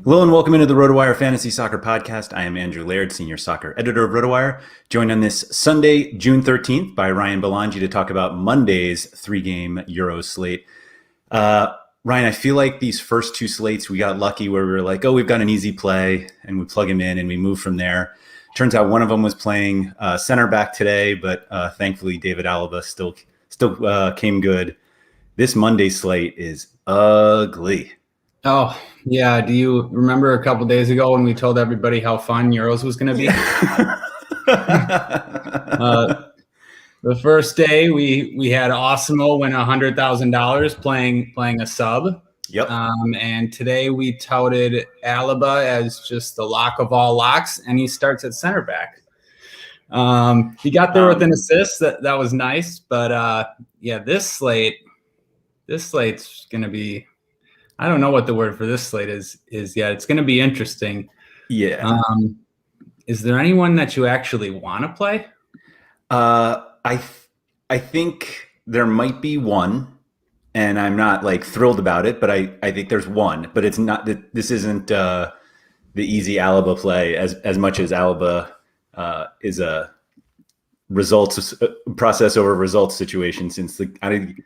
Hello and welcome into the RotoWire Fantasy Soccer Podcast. I am Andrew Laird, Senior Soccer Editor of RotoWire, joined on this Sunday, June 13th by Ryan Belongia to talk about Monday's three-game Euro slate. Ryan, I feel like these first two slates, we got lucky where we were like, oh, we've got an easy play, and we plug him in and we move from there. Turns out one of them was playing center back today, but thankfully David Alaba still came good. This Monday slate is ugly. Oh, yeah. Do you remember a couple days ago when we told everybody how fun Euros was going to be? The first day we had Osimo win $100,000 playing a sub. Yep. And today we touted Alaba as just the lock of all locks, and he starts at center back. He got there with an assist. That was nice. But this slate's going to be. I don't know what the word for this slate is yet. It's going to be interesting. Yeah. Is there anyone that you actually want to play? I think there might be one, and I'm not like thrilled about it, but I think there's one. But it's not that this isn't the easy Alaba play as much as Alaba is a results process over results situation. Since I think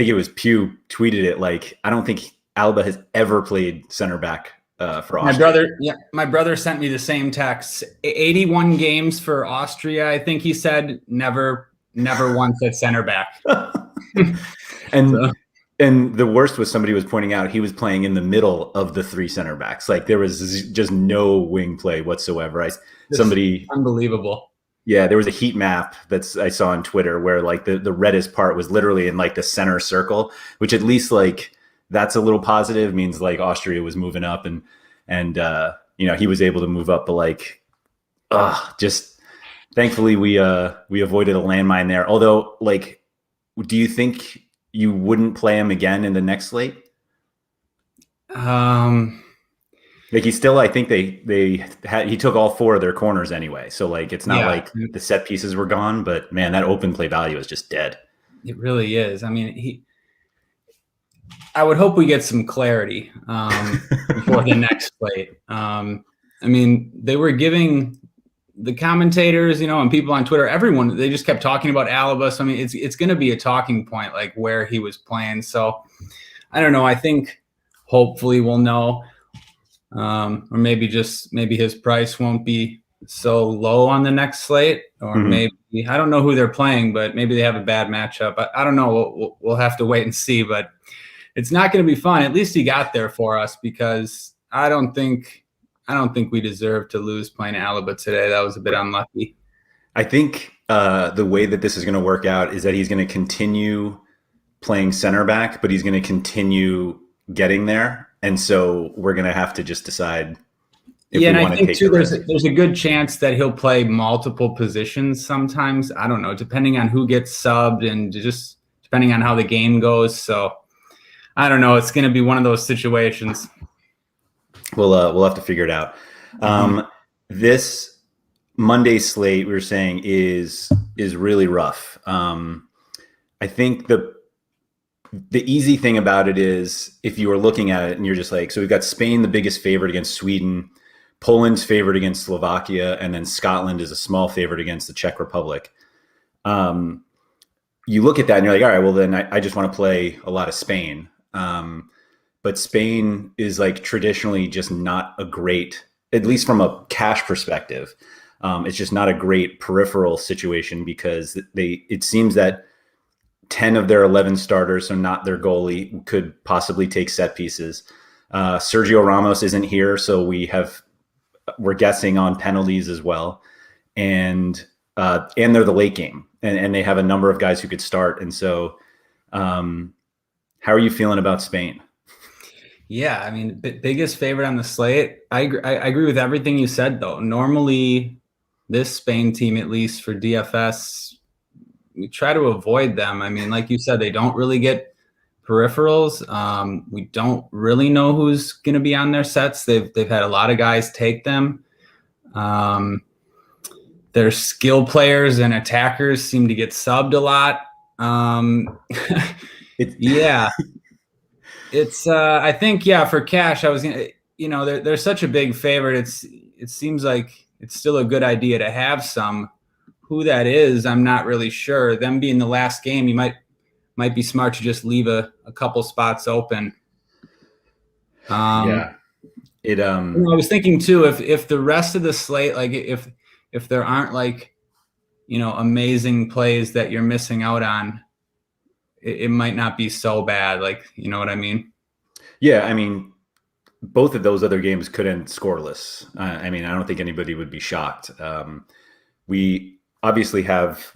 it was Pew tweeted it like I don't think Alaba has ever played center back for Austria. My brother sent me the same text. 81 games for Austria. I think he said never once at center back. And the worst was somebody was pointing out he was playing in the middle of the three center backs. Like there was just no wing play whatsoever. Unbelievable. Yeah, there was a heat map I saw on Twitter where like the reddest part was literally in like the center circle, which at least like that's a little positive, means like Austria was moving up and he was able to move up, but like just thankfully we avoided a landmine there. Although like, do you think you wouldn't play him again in the next slate? Like he's still, I think he took all four of their corners anyway. So like, it's not like the set pieces were gone, but man, that open play value is just dead. It really is. I mean, I would hope we get some clarity before the next slate. I mean, they were giving the commentators, and people on Twitter, everyone, they just kept talking about Alaba. So I mean, it's going to be a talking point, like where he was playing. So I don't know. I think hopefully we'll know. Or maybe his price won't be so low on the next slate, or maybe I don't know who they're playing, but maybe they have a bad matchup. I don't know. We'll have to wait and see, but it's not going to be fun. At least he got there for us, because I don't think we deserve to lose playing Alaba today. That was a bit unlucky. I think the way that this is going to work out is that he's going to continue playing center back, but he's going to continue getting there. And so we're going to have to just decide if we want to take the risk. There's a good chance that he'll play multiple positions sometimes. I don't know, depending on who gets subbed and just depending on how the game goes. So I don't know. It's going to be one of those situations. We'll have to figure it out. This Monday slate we were saying is really rough. I think the easy thing about it is if you are looking at it and you're just like, so we've got Spain, the biggest favorite against Sweden, Poland's favorite against Slovakia, and then Scotland is a small favorite against the Czech Republic. You look at that and you're like, all right, well then I just want to play a lot of Spain. But Spain is like traditionally just not a great, at least from a cash perspective, it's just not a great peripheral situation, because it seems that 10 of their 11 starters, so not their goalie, could possibly take set pieces. Sergio Ramos isn't here, so we're guessing on penalties as well. And they're the late game, and they have a number of guys who could start. And so how are you feeling about Spain? Yeah, I mean, biggest favorite on the slate. I agree with everything you said, though. Normally, this Spain team, at least for DFS, we try to avoid them. I mean, like you said, they don't really get peripherals. We don't really know who's going to be on their sets. They've had a lot of guys take them. Their skill players and attackers seem to get subbed a lot. Yeah. It's I think, for cash, I was going to, they're such a big favorite. It seems like it's still a good idea to have some. Who that is, I'm not really sure. Them being the last game, you might be smart to just leave a couple spots open. Yeah. I was thinking too, if the rest of the slate, like if there aren't like, amazing plays that you're missing out on, it might not be so bad. Like, you know what I mean? Yeah. I mean, both of those other games could end scoreless. I don't think anybody would be shocked. We obviously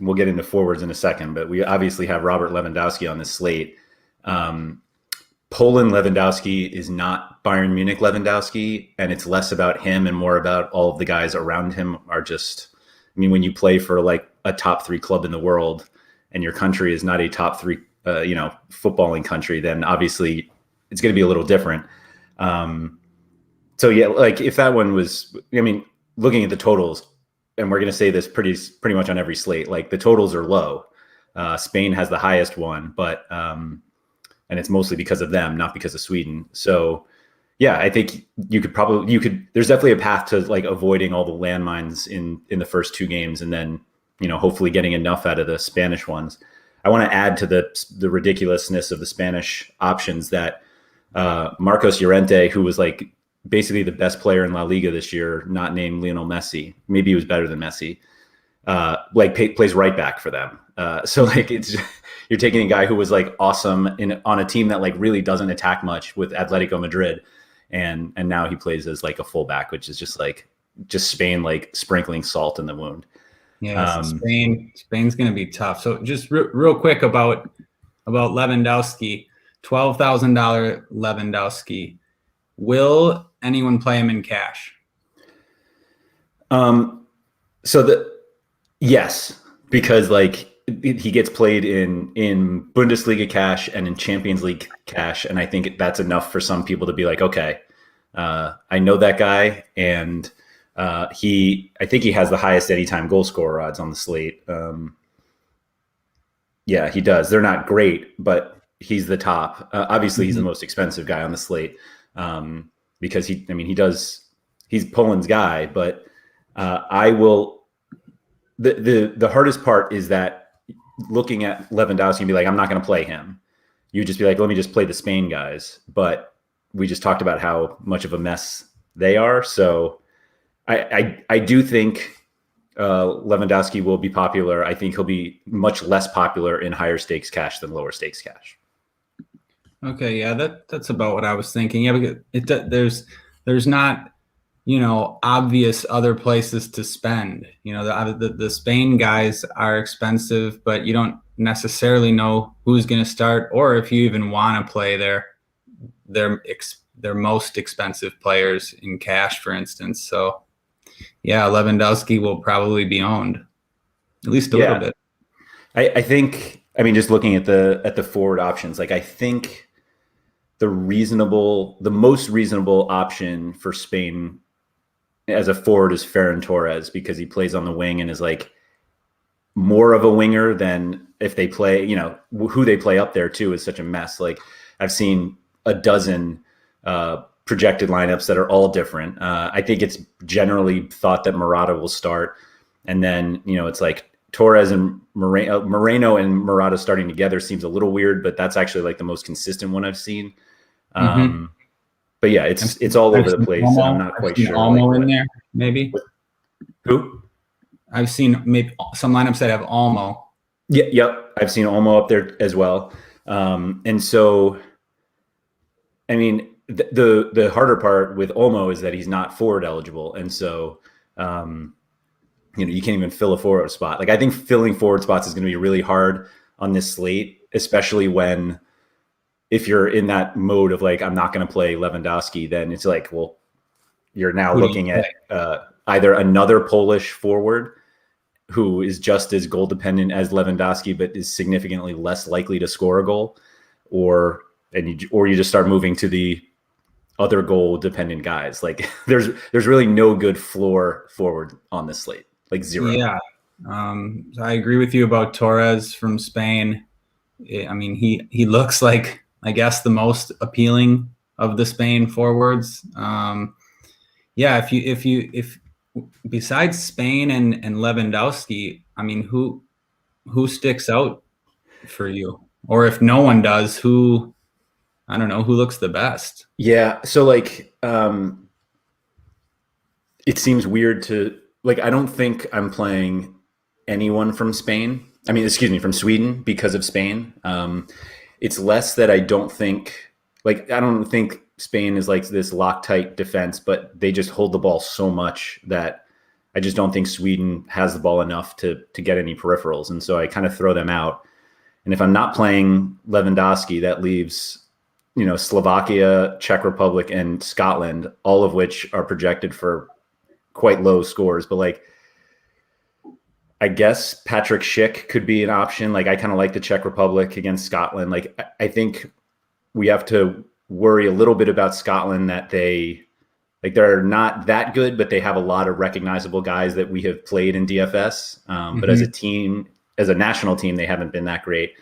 we'll get into forwards in a second, but we obviously have Robert Lewandowski on this slate. Poland Lewandowski is not Bayern Munich Lewandowski, and it's less about him and more about all of the guys around him are just, when you play for like a top 3 club in the world and your country is not a top 3, footballing country, then obviously it's going to be a little different. So yeah, like if that one was, looking at the totals, and we're going to say this pretty much on every slate, like the totals are low. Spain has the highest one, but, and it's mostly because of them, not because of Sweden. So yeah, I think there's definitely a path to like avoiding all the landmines in the first 2 games. And then, hopefully getting enough out of the Spanish ones. I want to add to the ridiculousness of the Spanish options that, Marcos Llorente, who was like basically the best player in La Liga this year, not named Lionel Messi. Maybe he was better than Messi. Plays right back for them. So like you're taking a guy who was like awesome on a team that like really doesn't attack much with Atletico Madrid, and now he plays as like a fullback, which is just Spain like sprinkling salt in the wound. Yeah, Spain's going to be tough. So just real quick about Lewandowski, $12,000 Lewandowski. Will anyone play him in cash? Yes, because like he gets played in Bundesliga cash and in Champions League cash, and I think that's enough for some people to be like, okay, I know that guy, and I think he has the highest anytime goal scorer odds on the slate. Yeah, he does. They're not great, but he's the top. Obviously, he's the most expensive guy on the slate because he's Poland's guy. But I will. The hardest part is that looking at Lewandowski and be like, I'm not going to play him. You just be like, let me just play the Spain guys. But we just talked about how much of a mess they are. So I do think Lewandowski will be popular. I think he'll be much less popular in higher stakes cash than lower stakes cash. Okay, yeah, that's about what I was thinking. Yeah, because there's not, obvious other places to spend. The Spain guys are expensive, but you don't necessarily know who's going to start or if you even want to play their most expensive players in cash, for instance. So yeah, Lewandowski will probably be owned at least a little bit. I think, just looking at the forward options, like I think the most reasonable option for Spain as a forward is Ferran Torres, because he plays on the wing and is like more of a winger than if they play, who they play up there too is such a mess. Like I've seen a dozen projected lineups that are all different. I think it's generally thought that Morata will start. And then, it's like Torres and Moreno and Morata starting together seems a little weird, but that's actually like the most consistent one I've seen. But yeah, it's all over the place. And I'm not quite sure. Olmo in there, maybe. Who? I've seen maybe some lineups that have Olmo. Yeah, yep. I've seen Olmo up there as well. And so, the harder part with Olmo is that he's not forward eligible. And so, you can't even fill a forward spot. Like I think filling forward spots is going to be really hard on this slate, especially if you're in that mode of like, I'm not going to play Lewandowski, then it's like, well, you're now looking at either another Polish forward who is just as goal dependent as Lewandowski, but is significantly less likely to score a goal, or you just start moving to the other goal dependent guys. Like there's really no good floor forward on this slate, like zero. Yeah. I agree with you about Torres from Spain. He looks like, I guess, the most appealing of the Spain forwards. If besides Spain and Lewandowski, I mean, who sticks out for you? Or if no one does, I don't know, who looks the best? Yeah. So like, it seems weird to like, I don't think I'm playing anyone from Spain. I mean, excuse me, from Sweden because of Spain. It's less that I don't think Spain is like this Loctite defense, but they just hold the ball so much that I just don't think Sweden has the ball enough to get any peripherals. And so I kind of throw them out. And if I'm not playing Lewandowski, that leaves, Slovakia, Czech Republic, and Scotland, all of which are projected for quite low scores. But like, I guess Patrick Schick could be an option. Like, I kind of like the Czech Republic against Scotland. Like, I think we have to worry a little bit about Scotland that they're not that good, but they have a lot of recognizable guys that we have played in DFS. But as a team, as a national team, they haven't been that great.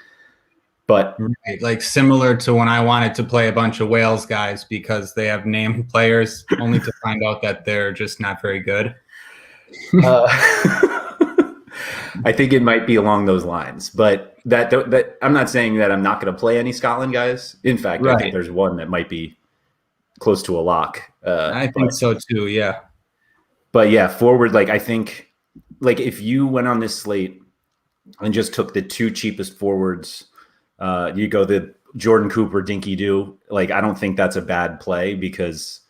But right, like similar to when I wanted to play a bunch of Wales guys because they have named players, only to find out that they're just not very good. I think it might be along those lines, but that I'm not saying that I'm not going to play any Scotland guys. In fact, I think there's one that might be close to a lock. I think so too. Yeah. But yeah, forward, like, I think like if you went on this slate and just took the two cheapest forwards, you go the Jordan Cooper, Dinky Doo. Like, I don't think that's a bad play because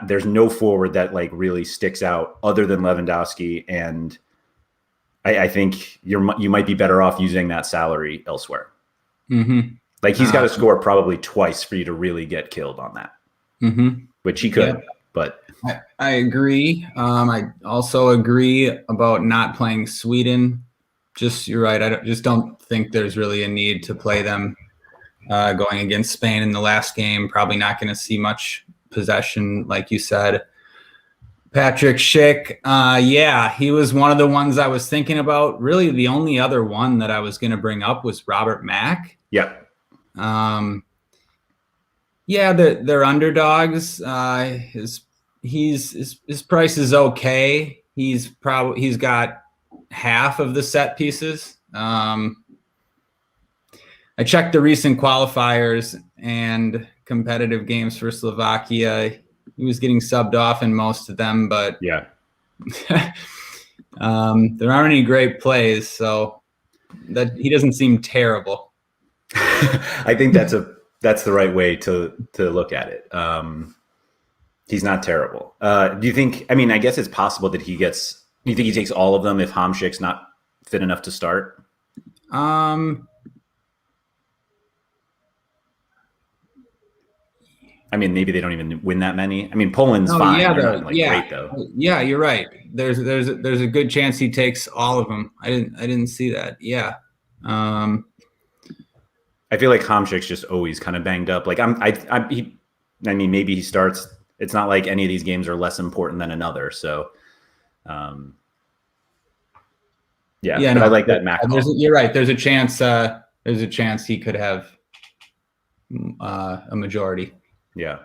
there's no forward that like really sticks out other than Lewandowski. And I think you might be better off using that salary elsewhere. Like, he's got to score probably twice for you to really get killed on that, which he could. Yeah. But I agree. I also agree about not playing Sweden. You're right. I just don't think there's really a need to play them going against Spain in the last game. Probably not going to see much possession, like you said. Patrick Schick, he was one of the ones I was thinking about. Really, the only other one that I was going to bring up was Robert Mack. Yep. They're underdogs. His price is okay. He's got half of the set pieces. I checked the recent qualifiers and competitive games for Slovakia. He was getting subbed off in most of them, but yeah, there aren't any great plays, so that he doesn't seem terrible. I think that's the right way to look at it. He's not terrible. Do you think? I mean, I guess it's possible that he gets. Do you think he takes all of them if Hamšík's not fit enough to start? I mean, maybe they don't even win that many. I mean, Poland's fine. Yeah, great though. Yeah, you're right. There's a good chance he takes all of them. I didn't see that. Yeah. I feel like Hamšík's just always kind of banged up. Like maybe he starts. It's not like any of these games are less important than another. So, I like that Mac. You're right. There's a chance. There's a chance he could have a majority. Yeah.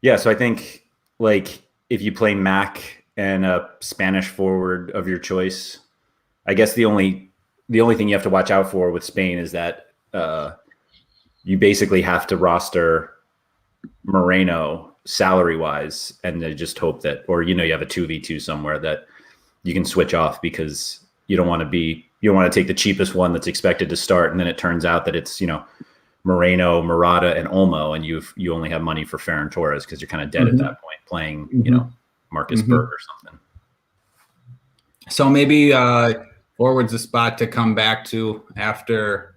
Yeah. So I think like if you play Mac and a Spanish forward of your choice, I guess the only thing you have to watch out for with Spain is that you basically have to roster Moreno salary wise, and then just hope that, or you have a 2v2 somewhere that you can switch off, because you don't want to take the cheapest one that's expected to start, and then it turns out that it's Moreno, Murata, and Olmo, and you only have money for Ferran Torres because you're kind of dead at that point playing Marcus Berg or something. So maybe forward's a spot to come back to after.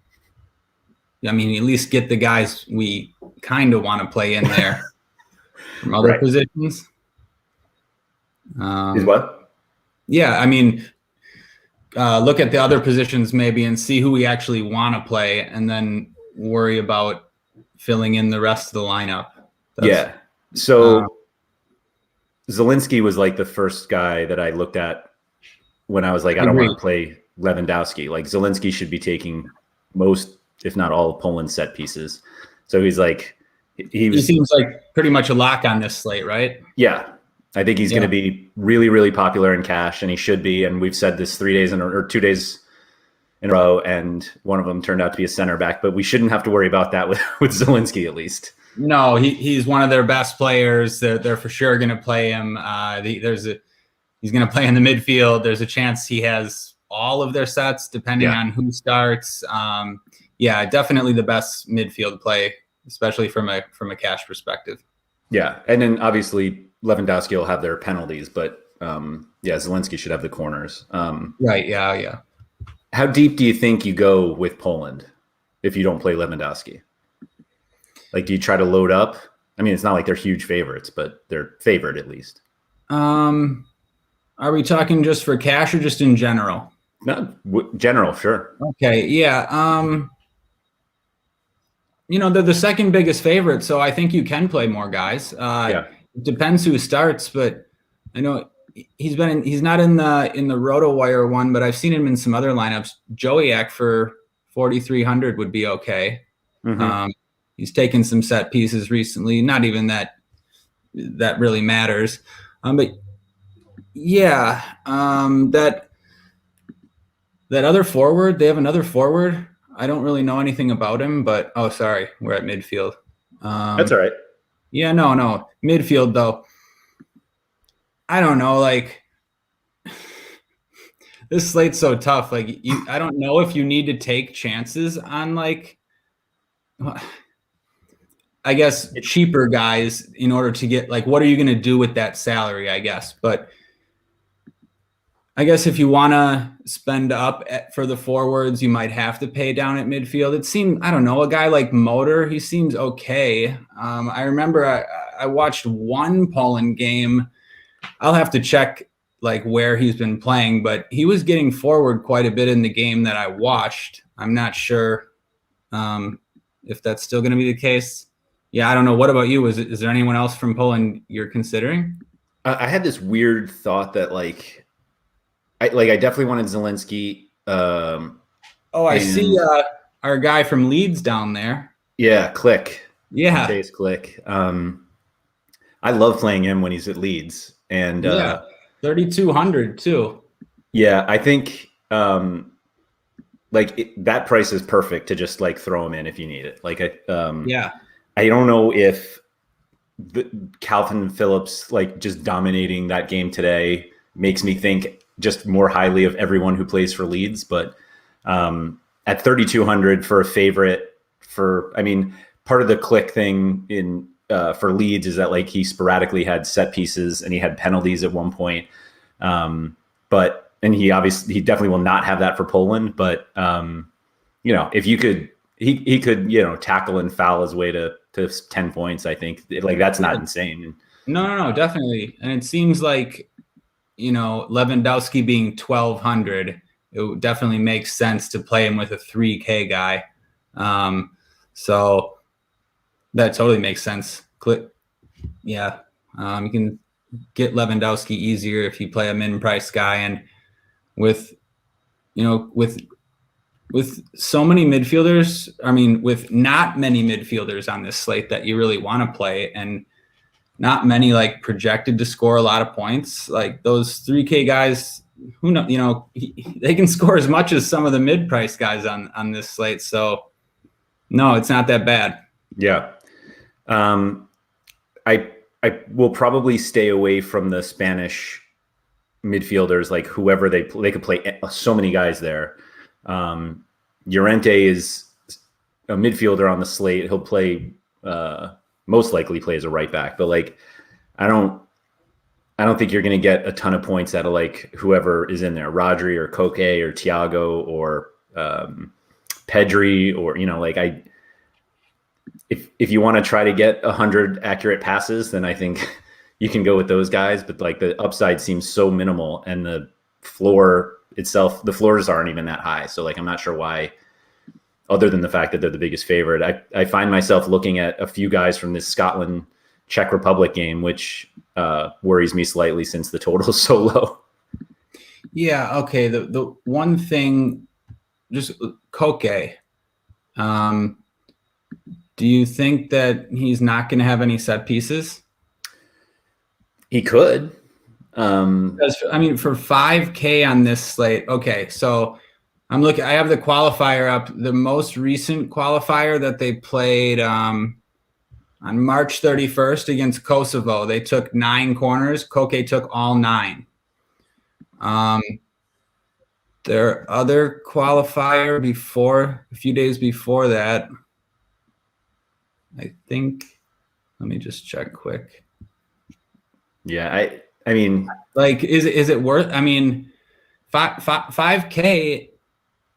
I mean, at least get the guys we kind of want to play in there from other positions. Is what? Yeah, I mean, look at the other positions maybe and see who we actually want to play, and then worry about filling in the rest of the lineup. So Zielinski was like the first guy that I looked at when I was like, I don't want to play Lewandowski. Like, Zielinski should be taking most, if not all, of Poland's set pieces. So he's like He seems like pretty much a lock on this slate, right? Yeah. I think he's going to be really, really popular in cash, and he should be. And we've said this 2 days in a row, and one of them turned out to be a center back. But we shouldn't have to worry about that with Zielinski, at least. No, he's one of their best players. They're for sure going to play him. He's going to play in the midfield. There's a chance he has all of their sets, depending on who starts. Definitely the best midfield play, especially from a cash perspective. Yeah, and then obviously Lewandowski will have their penalties, but Zielinski should have the corners. Right, yeah. How deep do you think you go with Poland if you don't play Lewandowski? Like, do you try to load up? I mean, it's not like they're huge favorites, but they're favored at least. Are we talking just for cash or just in general? No, general, sure. Okay, yeah. They're the second biggest favorite, so I think you can play more guys. It depends who starts, but I know he's not in the RotoWire one, but I've seen him in some other lineups. Joiak for 4,300 would be okay. Mm-hmm. He's taken some set pieces recently. Not even that really matters. But yeah, that other forward, they have another forward. I don't really know anything about him, but sorry, we're at midfield. That's all right. Yeah, no. Midfield, though. I don't know, like, this slate's so tough. Like, I don't know if you need to take chances on, like, I guess, cheaper guys in order to get, like, what are you going to do with that salary, I guess. But I guess if you want to spend up for the forwards, you might have to pay down at midfield. It seemed, I don't know, a guy like Motor, he seems okay. I remember I watched one Poland game. I'll have to check like where he's been playing, but he was getting forward quite a bit in the game that I watched. I'm not sure if that's still going to be the case. Yeah, I don't know. What about you? Is there anyone else from Poland you're considering? I had this weird thought that I definitely wanted Zielinski. I see our guy from Leeds down there. Yeah, Click. Yeah. Chase Click. I love playing him when he's at Leeds. And 3,200 too. Yeah, I think that price is perfect to just like throw him in if you need it. I don't know if Calvin Phillips just dominating that game today makes me think just more highly of everyone who plays for Leeds, but at 3,200 for a favorite part of the Click thing in for Leeds is that he sporadically had set pieces and he had penalties at one point. He definitely will not have that for Poland, but if you could, he could, tackle and foul his way to 10 points. I think that's not insane. No, definitely. And it seems like, Lewandowski being 1,200, it definitely makes sense to play him with a 3K guy. So that totally makes sense. Yeah. You can get Lewandowski easier if you play a min price guy, and with so many midfielders, with not many midfielders on this slate that you really want to play, and not many projected to score a lot of points, those 3K guys, who know, they can score as much as some of the mid-price guys on this slate. So no, it's not that bad. Yeah. I will probably stay away from the Spanish midfielders, whoever they could play so many guys there. Llorente is a midfielder on the slate. He'll play, most likely play as a right back, but I don't think you're going to get a ton of points out of whoever is in there, Rodri or Koke or Thiago or Pedri, or if you want to try to get 100 accurate passes, then I think you can go with those guys. But the upside seems so minimal, and the floor itself, the floors aren't even that high. So I'm not sure why, other than the fact that they're the biggest favorite. I find myself looking at a few guys from this Scotland Czech Republic game, which worries me slightly since the total is so low. Yeah. Okay. The one thing, just Koke, Do you think that he's not going to have any set pieces? He could. I mean, for 5K on this slate, okay, so I'm looking. I have the qualifier up. The most recent qualifier that they played on March 31st against Kosovo, they took 9 corners. Koke took all 9. Their other qualifier before, a few days before that, I think. Let me just check quick. Yeah, I mean, like, is it worth? I mean, 5K.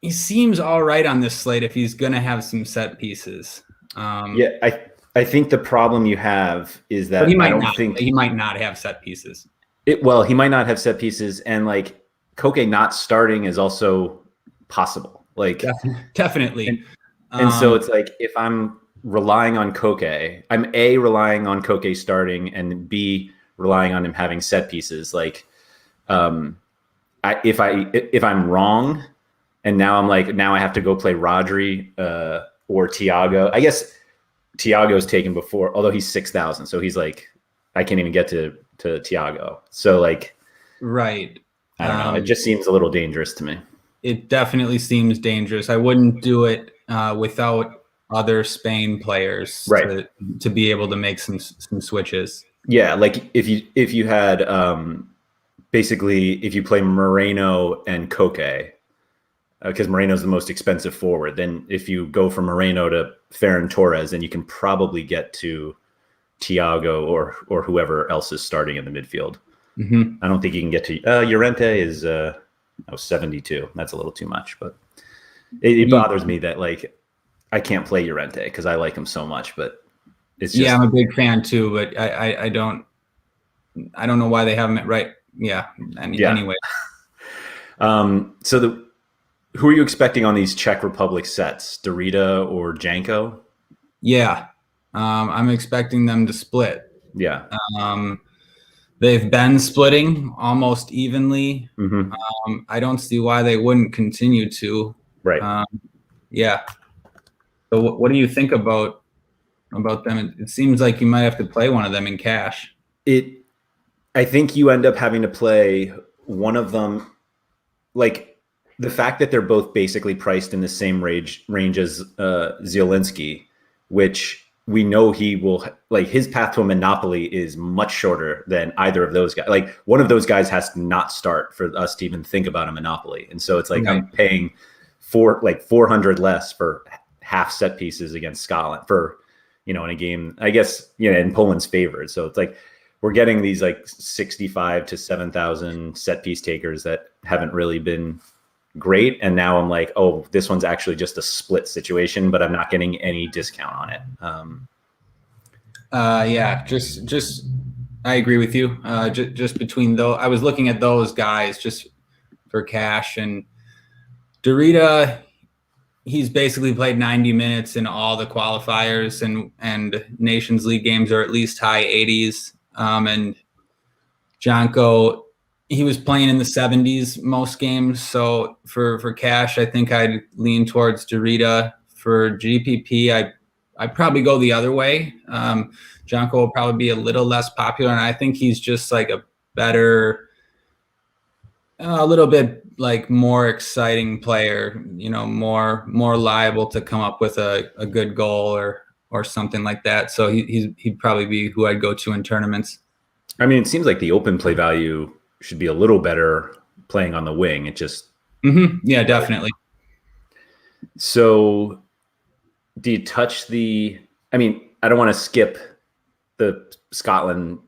He seems all right on this slate if he's going to have some set pieces. Yeah, I think the problem you have is that he might not have set pieces. Well, he might not have set pieces, and like Koke not starting is also possible. Like definitely. And so it's like if I'm relying on Koke, I'm A, relying on Koke starting, and B, relying on him having set pieces. Like, if I'm wrong, and now I have to go play Rodri or Thiago. I guess Thiago's taken before, although he's 6,000, so he's like, I can't even get to Thiago. So like, right. I don't know. It just seems a little dangerous to me. It definitely seems dangerous. I wouldn't do it without other Spain players, right, to be able to make some switches. Yeah, like if you had basically if you play Moreno and Koke, because Moreno's the most expensive forward, then if you go from Moreno to Ferran Torres, then you can probably get to Thiago or whoever else is starting in the midfield. Mm-hmm. I don't think you can get to Llorente is 72. That's a little too much, but it bothers me that like I can't play Llorente because I like him so much, but it's just, I'm a big fan too, but I don't know why they haven't right. Yeah. Anyway. So who are you expecting on these Czech Republic sets? Dorita or Janko? Yeah. I'm expecting them to split. Yeah. They've been splitting almost evenly. Mm-hmm. I don't see why they wouldn't continue to. Right. Yeah. So what do you think about them? It seems like you might have to play one of them in cash. I think you end up having to play one of them. Like the fact that they're both basically priced in the same range as Zielinski, which we know he will, like, his path to a monopoly is much shorter than either of those guys. Like one of those guys has to not start for us to even think about a monopoly. And so it's like, right, I'm paying 400 less for half set pieces against Scotland for, in a game, I guess, in Poland's favor. So it's like, we're getting these like 65 to 7,000 set piece takers that haven't really been great. And now I'm like, oh, this one's actually just a split situation, but I'm not getting any discount on it. Yeah, just I agree with you. Just between those, I was looking at those guys just for cash, and Dorita, he's basically played 90 minutes in all the qualifiers and Nations League games, or at least high 80s. And Janko, he was playing in the 70s most games. So for cash, I think I'd lean towards Dorita. For GPP, I'd probably go the other way. Janko will probably be a little less popular, and I think he's just like a better, a little bit like more exciting player, more liable to come up with a good goal or something like that. So he'd probably be who I'd go to in tournaments. I mean, it seems like the open play value should be a little better playing on the wing. It just... Mm-hmm. Yeah, definitely. So do you touch I mean, I don't want to skip the Scotland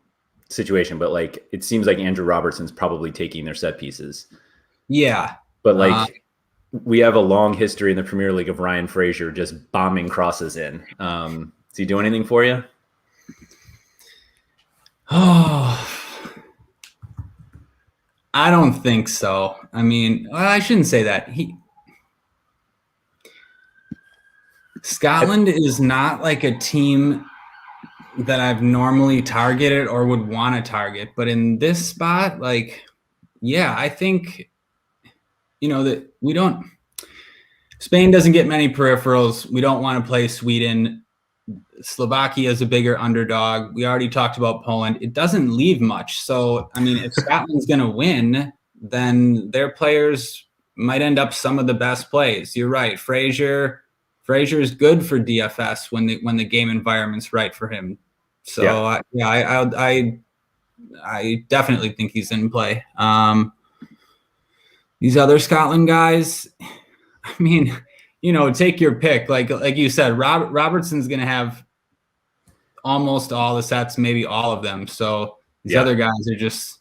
situation, but like, it seems like Andrew Robertson's probably taking their set pieces. Yeah. But like, we have a long history in the Premier League of Ryan Fraser just bombing crosses in. Does he do anything for you? Oh, I don't think so. I mean, I shouldn't say that. Scotland is not like a team that I've normally targeted or would want to target, but in this spot, like, yeah, I think, that Spain doesn't get many peripherals. We don't want to play Sweden. Slovakia is a bigger underdog. We already talked about Poland. It doesn't leave much. So, I mean, if Scotland's going to win, then their players might end up some of the best plays. You're right. Fraser is good for DFS when the game environment's right for him. So, I definitely think he's in play. These other Scotland guys, I mean, take your pick. Like you said, Robertson's going to have almost all the sets, maybe all of them. So these other guys are just,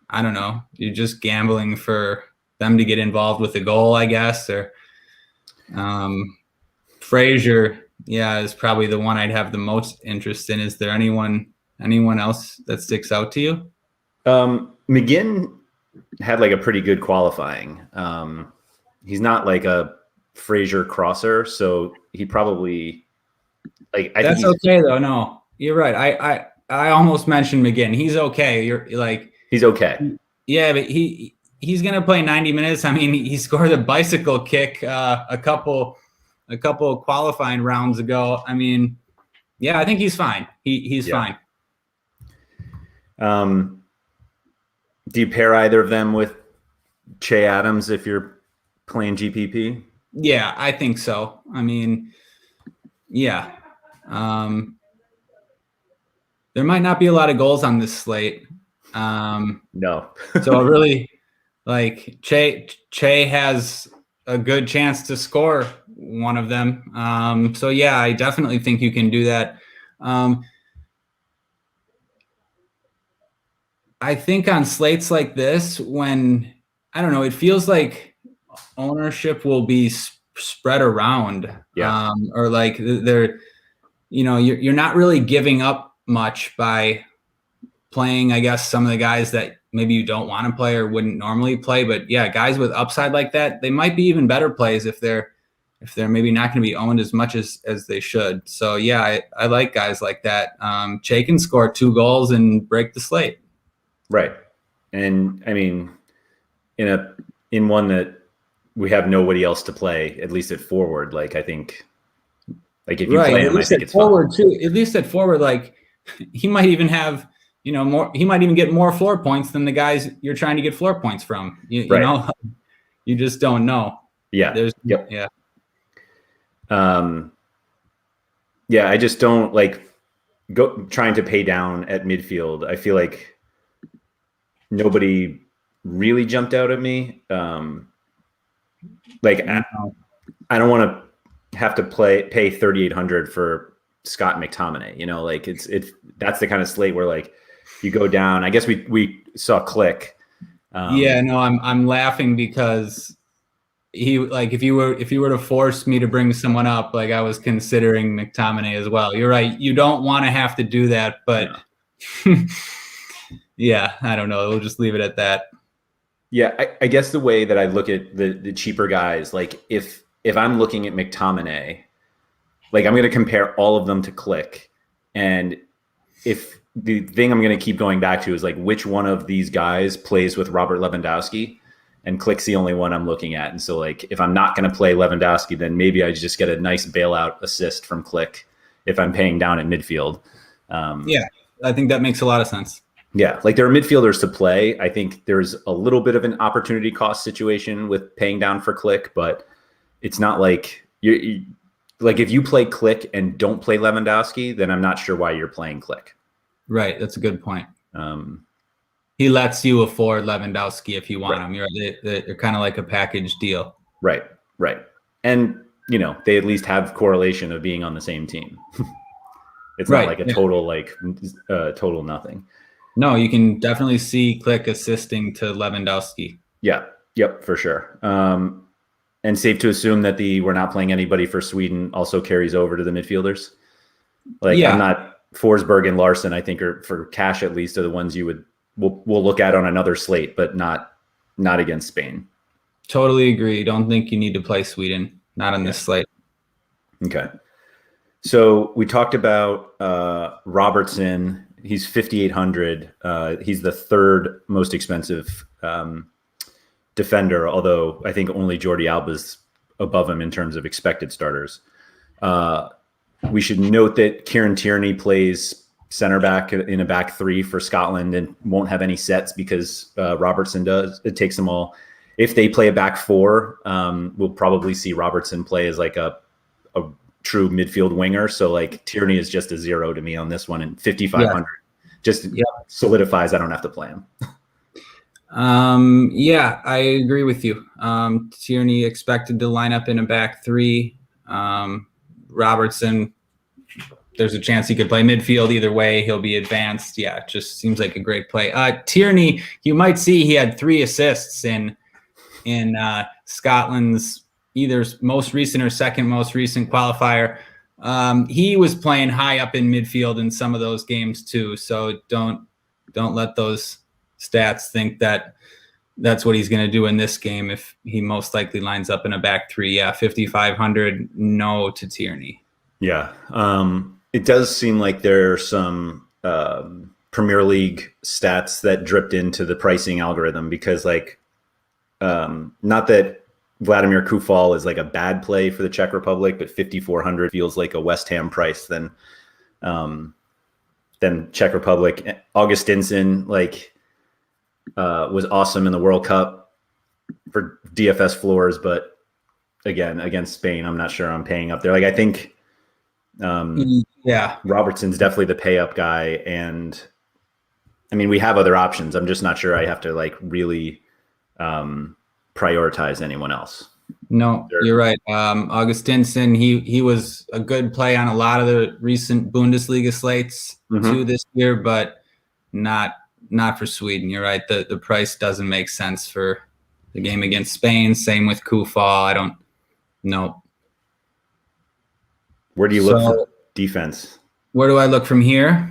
I don't know, you're just gambling for them to get involved with the goal, I guess. Or Fraser, is probably the one I'd have the most interest in. Is there anyone else that sticks out to you? McGinn had like a pretty good qualifying. He's not like a Fraser crosser, so he probably that's okay though. No, you're right. I almost mentioned McGinn. He's okay. He's okay. Yeah, but he's gonna play 90 minutes. I mean, he scored a bicycle kick a couple qualifying rounds ago. I mean, I think he's fine. He's fine. Do you pair either of them with Che Adams if you're playing GPP? Yeah, I think so. I mean, there might not be a lot of goals on this slate. No. So really, like Che has a good chance to score one of them. So I definitely think you can do that. I think on slates like this, when I don't know, it feels like ownership will be spread around. Or like they're, you're not really giving up much by playing, I guess, some of the guys that maybe you don't want to play or wouldn't normally play. But guys with upside like that, they might be even better plays if they're maybe not going to be owned as much as they should. So I like guys like that. Che can score 2 goals and break the slate. Right. And I mean, in one that we have nobody else to play, at least at forward, like I think, like if you play him, I think it's forward too. At least at forward, like he might even have, more. He might even get more floor points than the guys you're trying to get floor points from. You know, you just don't know. Yeah. Yeah. I just don't like go trying to pay down at midfield. I feel like nobody really jumped out at me. I don't want to have to pay 3,800 for Scott McTominay. It's that's the kind of slate where like you go down. I guess we saw Click. I'm laughing because he, like, if you were to force me to bring someone up, like I was considering McTominay as well. You're right. You don't want to have to do that, but I don't know. We'll just leave it at that. Yeah, I guess the way that I look at the cheaper guys, like if I'm looking at McTominay, like I'm going to compare all of them to Click, and if the thing I'm going to keep going back to is like which one of these guys plays with Robert Lewandowski, and Click's the only one I'm looking at. And so like if I'm not going to play Lewandowski, then maybe I just get a nice bailout assist from Click if I'm paying down at midfield. I think that makes a lot of sense. Yeah, like there are midfielders to play. I think there's a little bit of an opportunity cost situation with paying down for Click, but it's not like you like if you play Click and don't play Lewandowski, then I'm not sure why you're playing Click. Right, that's a good point. He lets you afford Lewandowski if you want him. They're kind of like a package deal. Right. And they at least have correlation of being on the same team. It's not like a total total nothing. No, you can definitely see Click assisting to Lewandowski. Yeah. Yep, for sure. And safe to assume that we're not playing anybody for Sweden also carries over to the midfielders. I'm not Forsberg and Larson, I think, are for cash at least, are the ones we'll look at on another slate, but not against Spain. Totally agree. Don't think you need to play Sweden. Not on this slate. Okay. So we talked about Robertson. He's 5,800. He's the third most expensive defender, although I think only Jordi Alba's above him in terms of expected starters. we should note that Kieran Tierney plays center back in a back three for Scotland and won't have any sets because Robertson does. It takes them all. If they play a back four, we'll probably see Robertson play as like a true midfield winger. So like Tierney is just a 0 to me on this one, and 5,500 just solidifies I don't have to play him. Yeah, I agree with you. Tierney expected to line up in a back three. Robertson, there's a chance he could play midfield. Either way, he'll be advanced. Yeah, it just seems like a great play. Tierney, you might see he had 3 assists in Scotland's either most recent or second most recent qualifier. He was playing high up in midfield in some of those games too. So don't let those stats think that that's what he's going to do in this game if he most likely lines up in a back three. Yeah, 5,500, no to Tierney. Yeah. It does seem like there are some Premier League stats that dripped into the pricing algorithm because like not that Vladimir Kufal is like a bad play for the Czech Republic, but 5,400 feels like a West Ham price than Czech Republic. Augustinson was awesome in the World Cup for DFS floors, but again against Spain, I'm not sure I'm paying up there. Like I think, Robertson's definitely the pay up guy, and I mean we have other options. I'm just not sure I have to like really prioritize anyone else. No, you're right. Augustinson, he was a good play on a lot of the recent Bundesliga slates too this year, but not for Sweden. You're right. The price doesn't make sense for the game against Spain. Same with Kufal. I don't know. Where do you look for defense? Where do I look from here?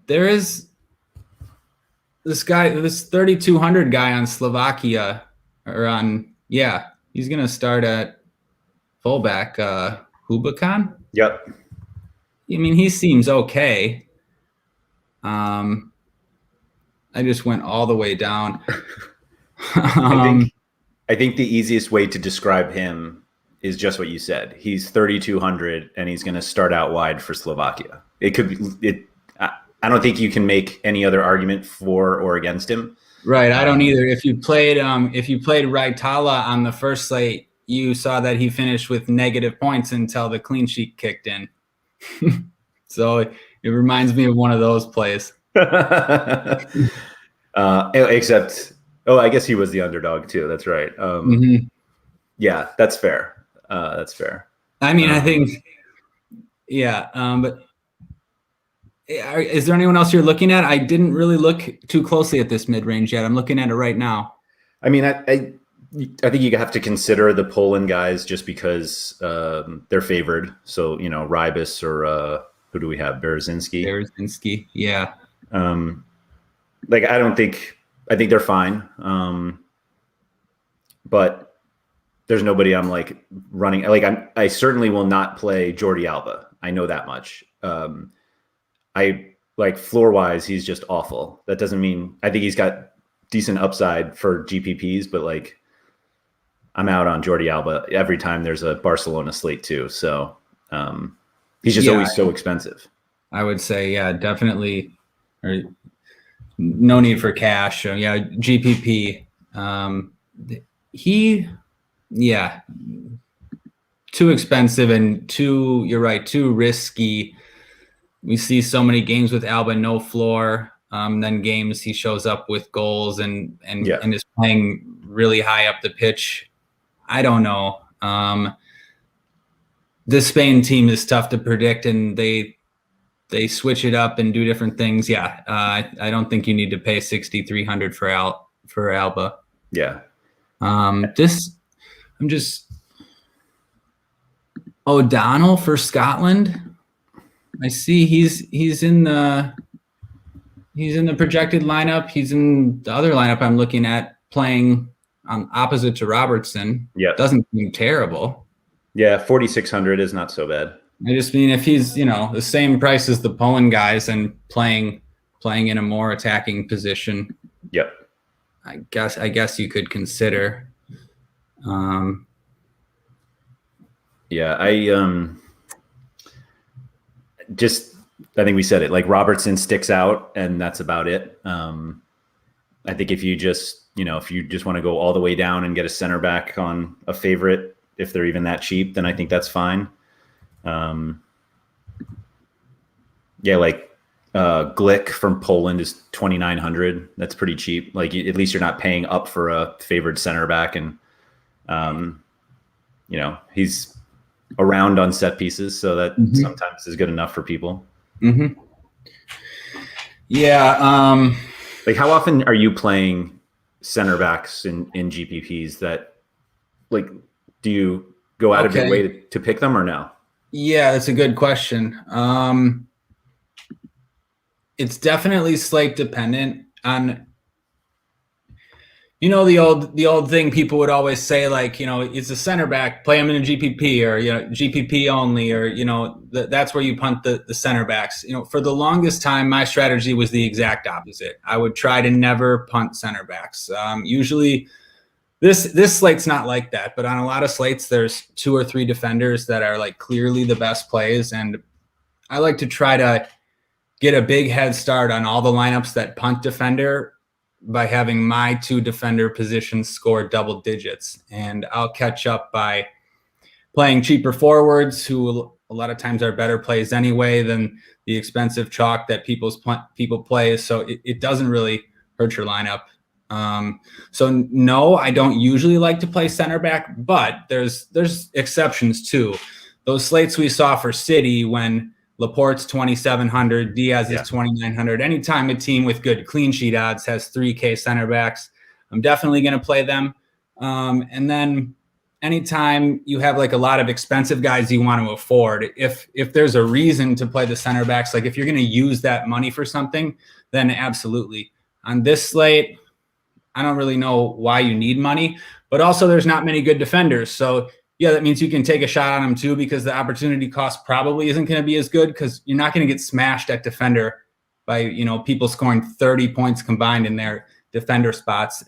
There is this guy, this 3,200 guy on Slovakia, he's going to start at fullback, Hubakan. Yep. I mean, he seems okay. I just went all the way down. I think the easiest way to describe him is just what you said. He's 3,200 and he's going to start out wide for Slovakia. It could be I don't think you can make any other argument for or against him. Right. I don't either. If you played Raitala on the first slate, you saw that he finished with negative points until the clean sheet kicked in. So it reminds me of one of those plays. Except, I guess he was the underdog too. That's right. Yeah, that's fair. That's fair. I mean, I think, but is there anyone else you're looking at? I didn't really look too closely at this mid-range yet. I'm looking at it right now. I mean, I think you have to consider the Poland guys just because they're favored. So, Rybis or who do we have? Berezynski. Yeah. I think they're fine. But there's nobody I'm like running. Like I certainly will not play Jordi Alba. I know that much. I like floor wise, he's just awful. That doesn't mean I think he's got decent upside for GPPs, but like I'm out on Jordi Alba every time there's a Barcelona slate too. So he's just always so expensive. I would say, definitely. Or no need for cash. GPP. Too expensive and too risky. We see so many games with Alba, no floor. Then games he shows up with goals and is playing really high up the pitch. I don't know. This Spain team is tough to predict, and they switch it up and do different things. I don't think you need to pay 6,300 for Alba. Yeah. O'Donnell for Scotland. I see he's in the projected lineup. He's in the other lineup I'm looking at, playing opposite to Robertson. Yeah, doesn't seem terrible. Yeah, 4,600 is not so bad. I just mean if he's the same price as the Poland guys and playing in a more attacking position. Yep. I guess you could consider. Yeah, I think we said it. Like Robertson sticks out, and that's about it. I think if you just want to go all the way down and get a center back on a favorite, if they're even that cheap, then I think that's fine. Glick from Poland is 2,900. That's pretty cheap. Like at least you're not paying up for a favored center back, and he's around on set pieces, so that sometimes is good enough for people. Mm-hmm. Yeah. Like how often are you playing center backs in GPPs that like, do you go out of your way to pick them or no? Yeah, that's a good question. It's definitely slate dependent on, the old thing people would always say, like, it's a center back, play him in a GPP or, GPP only, or, that's where you punt the center backs. For the longest time, my strategy was the exact opposite. I would try to never punt center backs. Usually this slate's not like that, but on a lot of slates, there's 2 or 3 defenders that are like clearly the best plays. And I like to try to get a big head start on all the lineups that punt defender by having my 2 defender positions score double digits. And I'll catch up by playing cheaper forwards who a lot of times are better plays anyway than the expensive chalk that people play. So it doesn't really hurt your lineup. So no, I don't usually like to play center back, but there's exceptions too. Those slates we saw for City when Laporte's 2,700, Diaz is 2,900. Anytime a team with good clean sheet odds has 3K center backs, I'm definitely going to play them. And then anytime you have like a lot of expensive guys you want to afford, if there's a reason to play the center backs, like if you're going to use that money for something, then absolutely. On this slate, I don't really know why you need money, but also there's not many good defenders. So yeah, that means you can take a shot on them too, because the opportunity cost probably isn't going to be as good, because you're not going to get smashed at defender by, people scoring 30 points combined in their defender spots,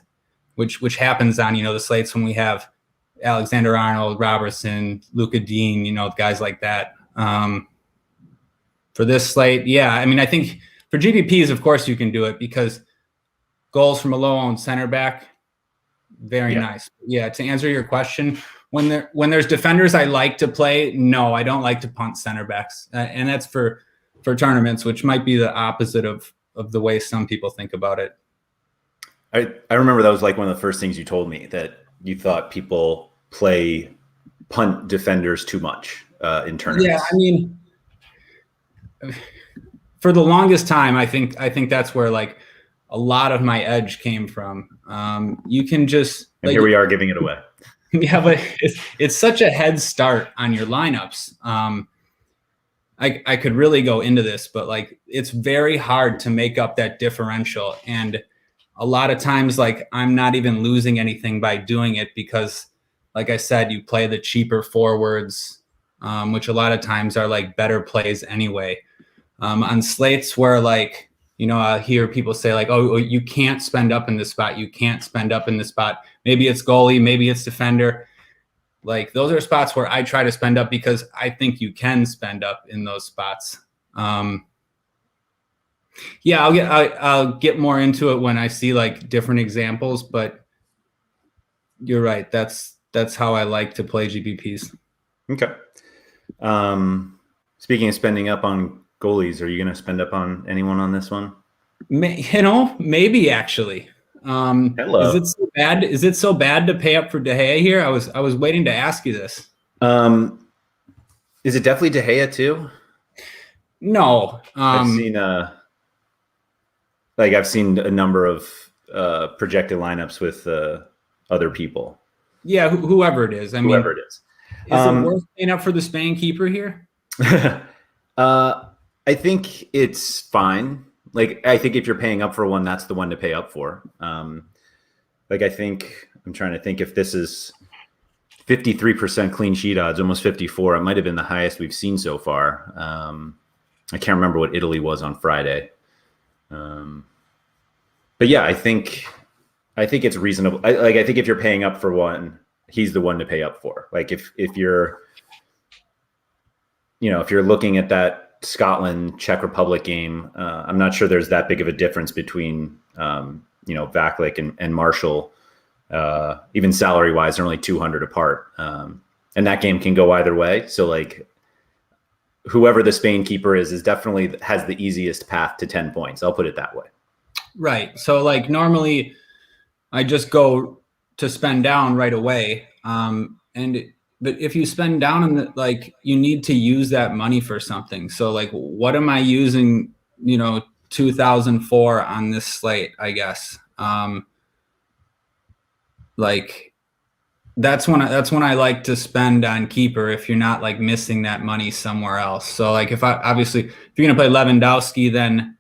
which happens on, the slates when we have Alexander-Arnold, Robertson, Luka Dean, guys like that. For this slate, yeah, I mean, I think for GPPs, of course you can do it, because goals from a low-owned center back, very nice. Yeah, to answer your question, when there's defenders I like to play, no, I don't like to punt center backs, and that's for tournaments, which might be the opposite of the way some people think about it. I remember that was like one of the first things you told me, that you thought people play punt defenders too much in tournaments. Yeah, I mean, for the longest time, I think that's where like a lot of my edge came from. You can just, and here we are giving it away. Yeah, but it's such a head start on your lineups. I could really go into this, but like it's very hard to make up that differential. And a lot of times, like I'm not even losing anything by doing it, because like I said, you play the cheaper forwards, which a lot of times are like better plays anyway. On slates where like, I hear people say like, oh, you can't spend up in this spot. You can't spend up in this spot. Maybe it's goalie, maybe it's defender. Like those are spots where I try to spend up, because I think you can spend up in those spots. Yeah, I'll get more into it when I see like different examples, but you're right. That's how I like to play GPPs. Okay. Speaking of spending up on goalies, are you going to spend up on anyone on this one? Maybe actually. Hello. Is it so bad to pay up for De Gea here? I was waiting to ask you this. Is it definitely De Gea too? No. I've seen a number of projected lineups with other people. Yeah, whoever it is. Whoever it is. Is it worth paying up for the Spain keeper here? I think it's fine. Like, I think if you're paying up for one, that's the one to pay up for. I think I'm trying to think if this is 53% clean sheet odds, almost 54. It might've been the highest we've seen so far. I can't remember what Italy was on Friday. But yeah, I think it's reasonable. I think if you're paying up for one, he's the one to pay up for. Like if you're if you're looking at that Scotland Czech Republic game, I'm not sure there's that big of a difference between Vaclik and Marshall. Even salary wise, they're only 200 apart, and that game can go either way. So like, whoever the Spain keeper is definitely has the easiest path to 10 points. I'll put it that way. Right. So like normally I just go to spend down right away. But if you spend down in you need to use that money for something. So like, what am I using, 2004 on this slate, I guess. That's when I like to spend on keeper if you're not like missing that money somewhere else. So like if you're going to play Lewandowski, then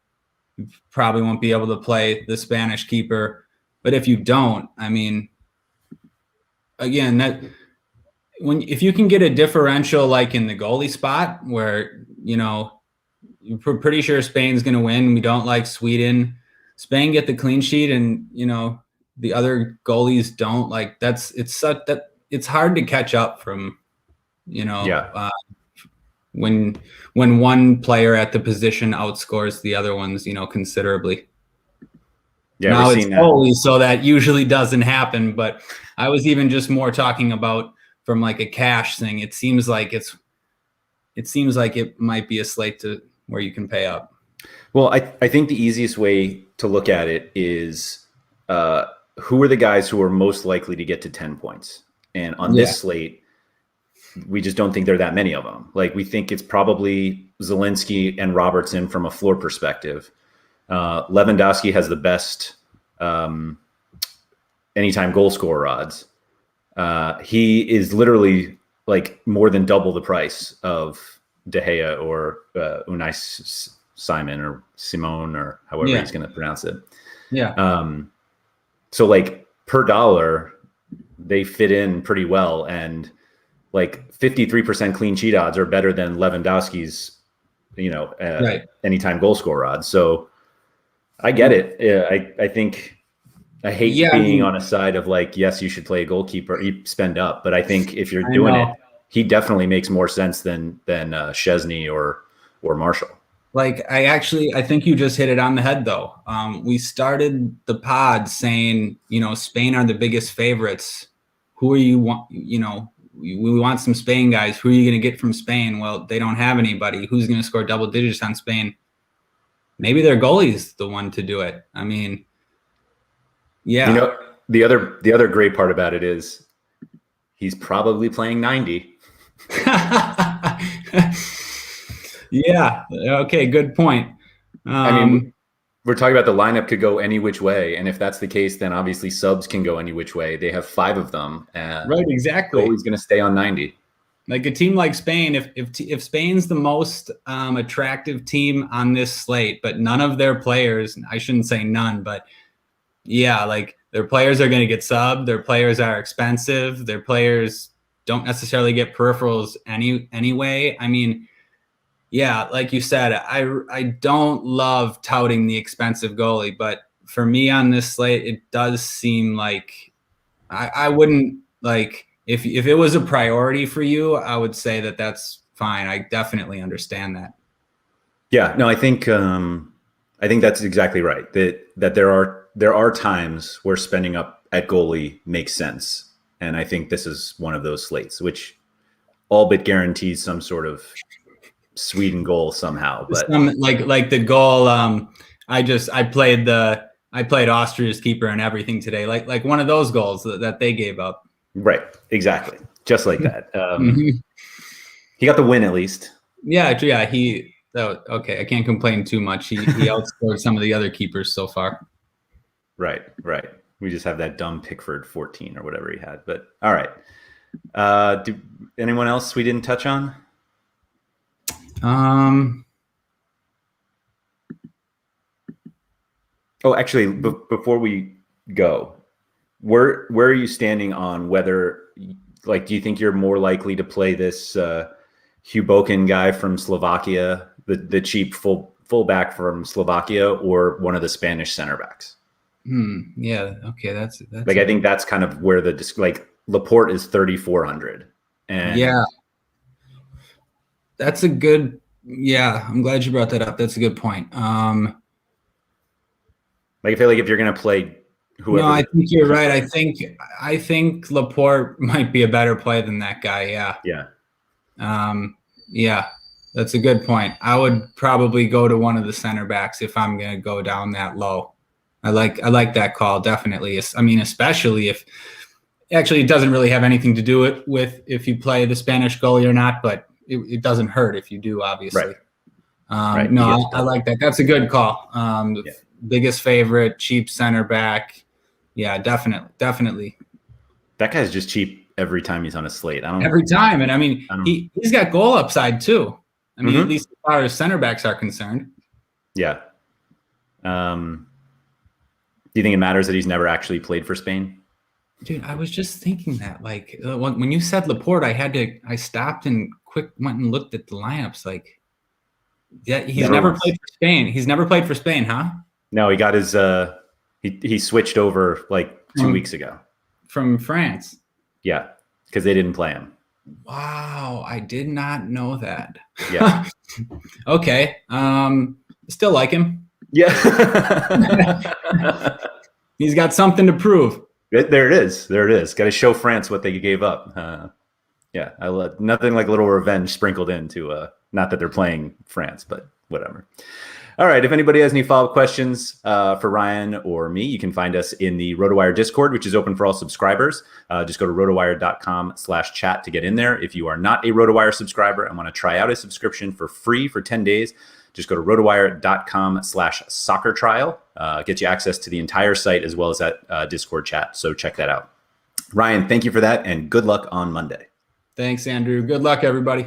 you probably won't be able to play the Spanish keeper. But if you don't, I mean, again, if you can get a differential like in the goalie spot where, you're pretty sure Spain's going to win. We don't like Sweden. Spain get the clean sheet and, the other goalies don't, like it's hard to catch up from, when one player at the position outscores the other ones, considerably. Yeah, now it's goalies, so that usually doesn't happen. But I was even just more talking about from like a cash thing. It seems like it might be a slate where you can pay up. Well, I think the easiest way to look at it is who are the guys who are most likely to get to 10 points? And on this slate, we just don't think there are that many of them. Like, we think it's probably Zielinski and Robertson from a floor perspective. Lewandowski has the best anytime goal scorer odds. He is literally like more than double the price of De Gea or Unai Simon or Simone or however he's going to pronounce it. Yeah. So like per dollar, they fit in pretty well, and like 53% clean sheet odds are better than Lewandowski's, anytime goal scorer odds. So I get it. I think I hate being on a side of like, yes, you should play a goalkeeper, you spend up, but I think if you're doing it, he definitely makes more sense than Szczesny or Marshall. Like, I think you just hit it on the head, though. We started the pod saying, Spain are the biggest favorites. Who are you want? We want some Spain guys. Who are you going to get from Spain? Well, they don't have anybody. Who's going to score double digits on Spain? Maybe their goalie's the one to do it. I mean, yeah. The other great part about it is he's probably playing 90. Yeah. Okay. Good point. I mean, we're talking about the lineup could go any which way, and if that's the case, then obviously subs can go any which way. They have 5 of them, and right, exactly. Always going to stay on 90. Like a team like Spain, if Spain's the most attractive team on this slate, but none of their players, I shouldn't say none, but yeah, like their players are going to get subbed. Their players are expensive. Their players don't necessarily get peripherals anyway. I mean, yeah, like you said, I don't love touting the expensive goalie, but for me on this slate, it does seem like I wouldn't like if it was a priority for you, I would say that that's fine. I definitely understand that. Yeah, no, I think that's exactly right. That there are times where spending up at goalie makes sense, and I think this is one of those slates, which all but guarantees some sort of Sweden goal somehow. But like the goal, I played Austria's keeper and everything today, like one of those goals that they gave up. Right, exactly, just like that. He got the win at least. Yeah. Okay, I can't complain too much. He outscored some of the other keepers so far. Right. We just have that dumb Pickford 14 or whatever he had. But all right. Do anyone else we didn't touch on? Oh, actually, before we go, where are you standing on whether, like, do you think you're more likely to play this Huboken guy from Slovakia, the cheap fullback from Slovakia, or one of the Spanish center backs? Yeah. Okay. That's like, I think that's kind of where Laporte is 3,400. And yeah. That's a good. Yeah, I'm glad you brought that up. That's a good point. Like I feel like if you're going to play whoever. No, I think you're right. I think Laporte might be a better play than that guy. Yeah. Yeah. Yeah, that's a good point. I would probably go to one of the center backs if I'm going to go down that low. I like that call, definitely. I mean, especially if actually it doesn't really have anything to do with if you play the Spanish goalie or not, but it doesn't hurt if you do, obviously. Right. No, I like that. That's a good call. Yeah. Biggest favorite, cheap center back. Yeah, definitely. That guy's just cheap every time he's on a slate. Every time. And I mean, he's got goal upside too. I mean, at least as far as center backs are concerned. Yeah. Do you think it matters that he's never actually played for Spain? Dude, I was just thinking that. Like when you said Laporte, I stopped and went and looked at the lineups. Like, yeah, he's never played for Spain. He's never played for Spain, huh? No, he got his. He switched over like 2 weeks ago from France. Yeah, because they didn't play him. Wow, I did not know that. Yeah. Okay. Still like him. Yeah. He's got something to prove. There it is. Got to show France what they gave up. Yeah, I love nothing like a little revenge sprinkled into. Not that they're playing France, but whatever. All right. If anybody has any follow-up questions for Ryan or me, you can find us in the RotoWire Discord, which is open for all subscribers. Just go to rotowire.com/chat to get in there. If you are not a RotoWire subscriber and want to try out a subscription for free for 10 days, just go to rotowire.com/soccer trial. Get you access to the entire site as well as that Discord chat. So check that out. Ryan, thank you for that, and good luck on Monday. Thanks, Andrew. Good luck, everybody.